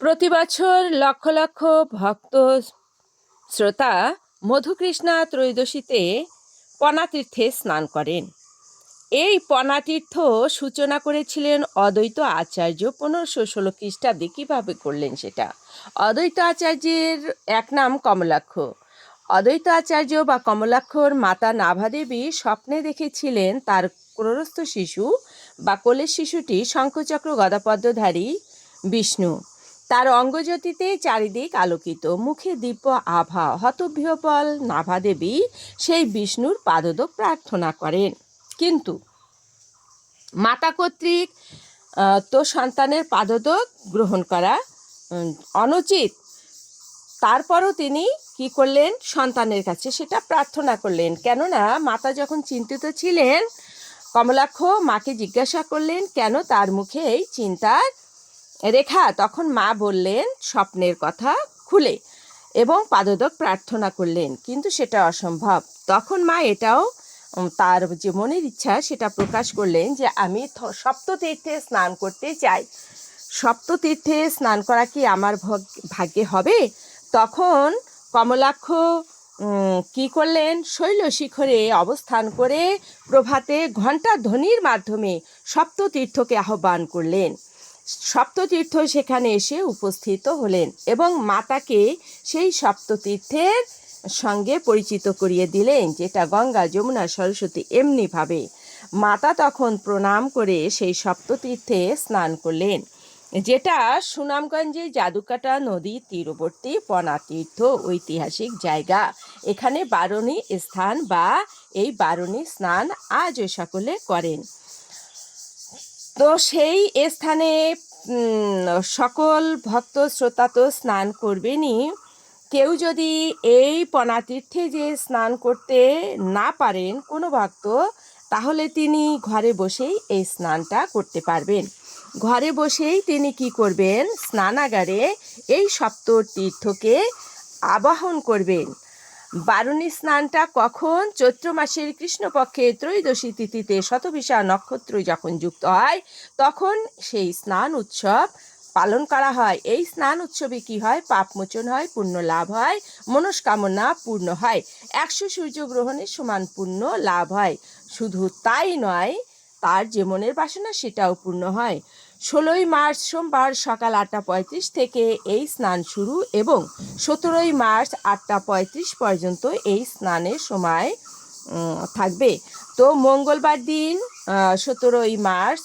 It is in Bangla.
প্রতি বছর লক্ষ লক্ষ ভক্ত শ্রোতা মধুকৃষ্ণা ত্রয়োদশীতে পনাতীর্থে স্নান করেন। এই পনাতীর্থ সূচনা করেছিলেন অদ্বৈত আচার্য 1516 খ্রিস্টাব্দে। কীভাবে করলেন সেটা? অদ্বৈত আচার্যের এক নাম কমলাক্ষ। অদ্বৈত আচার্য বা কমলাক্ষর মাতা নাভাদেবী স্বপ্নে দেখেছিলেন তার ক্রোরস্থ শিশু বা কোলের শিশুটি শঙ্খচক্র গদাপদ্মধারী বিষ্ণু। তার অঙ্গজ্যোতিতে চারিদিক আলোকিত, মুখে দিব্য আভা। হতবিহ্বল নাভাদেবী সেই বিষ্ণুর পাদোদক প্রার্থনা করেন, কিন্তু মাতা কর্তৃক তো সন্তানের পাদোদক গ্রহণ করা অনুচিত। তারপরও তিনি কি করলেন? সন্তানের কাছে সেটা প্রার্থনা করলেন। কেননা মাতা যখন চিন্তিত ছিলেন, কমলাক্ষ মাকে জিজ্ঞাসা করলেন কেন তার মুখে এই চিন্তার রেখা। তখন মা বললেন স্বপ্নের কথা খুলে এবং পাদোদক প্রার্থনা করলেন, কিন্তু সেটা অসম্ভব। তখন মা এটাও তার যে মনের ইচ্ছা সেটা প্রকাশ করলেন যে আমি সপ্ততীর্থে স্নান করতে চাই। সপ্ততীর্থে স্নান করা কি আমার ভাগ্যে হবে? তখন কমলাক্ষ কি করলেন? শৈলশিখরে অবস্থান করে প্রভাতে ঘণ্টা ধ্বনির মাধ্যমে সপ্ততীর্থকে আহ্বান করলেন। সপ্ততীর্থ সেখানে এসে উপস্থিত হলেন এবং মাতাকে সেই সপ্ততীর্থের সঙ্গে পরিচিত করিয়ে দিলেন, যেটা গঙ্গা, যমুনা, সরস্বতী। এমনিভাবে মাতা তখন প্রণাম করে সেই সপ্ততীর্থে স্নান করলেন, যেটা সুনামগঞ্জে জাদুকাটা নদী তীরবর্তী পনাতীর্থ ঐতিহাসিক জায়গা। এখানে বারণী স্থান বা এই বারণী স্নান আজও সকলে করেন। তো সেই স্থানে সকল ভক্ত শ্রোতা তো স্নান করবেনই। কেউ যদি এই পনাতীর্থে যে স্নান করতে না পারেন কোনো ভক্ত, তাহলে তিনি ঘরে বসেই এই স্নানটা করতে পারবেন। ঘরে বসেই তিনি কি করবেন? স্নানাগারে এই সপ্ততীর্থকে আবাহন করবেন। বারুণী স্নানটা কখন? চৈত্র মাসের কৃষ্ণপক্ষে ত্রয়োদশী তিথিতে শতভিষা নক্ষত্র যখন যুক্ত হয়, তখন সেই স্নান উৎসব পালন করা হয়। এই স্নান উৎসবে কি হয়? পাপমোচন হয়, পুণ্য লাভ হয়, মনস্কামনা পূর্ণ হয়, 100 সূর্যগ্রহণের সমান পুণ্য লাভ হয়। শুধু তাই নয়, তার যে মনের বাসনা সেটাও পূর্ণ হয়। 16ই মার্চ সোমবার সকাল 8:35 থেকে এই স্নান শুরু এবং 17ই মার্চ 8:35 পর্যন্ত এই স্নানের সময় থাকবে। তো মঙ্গলবার দিন 17ই মার্চ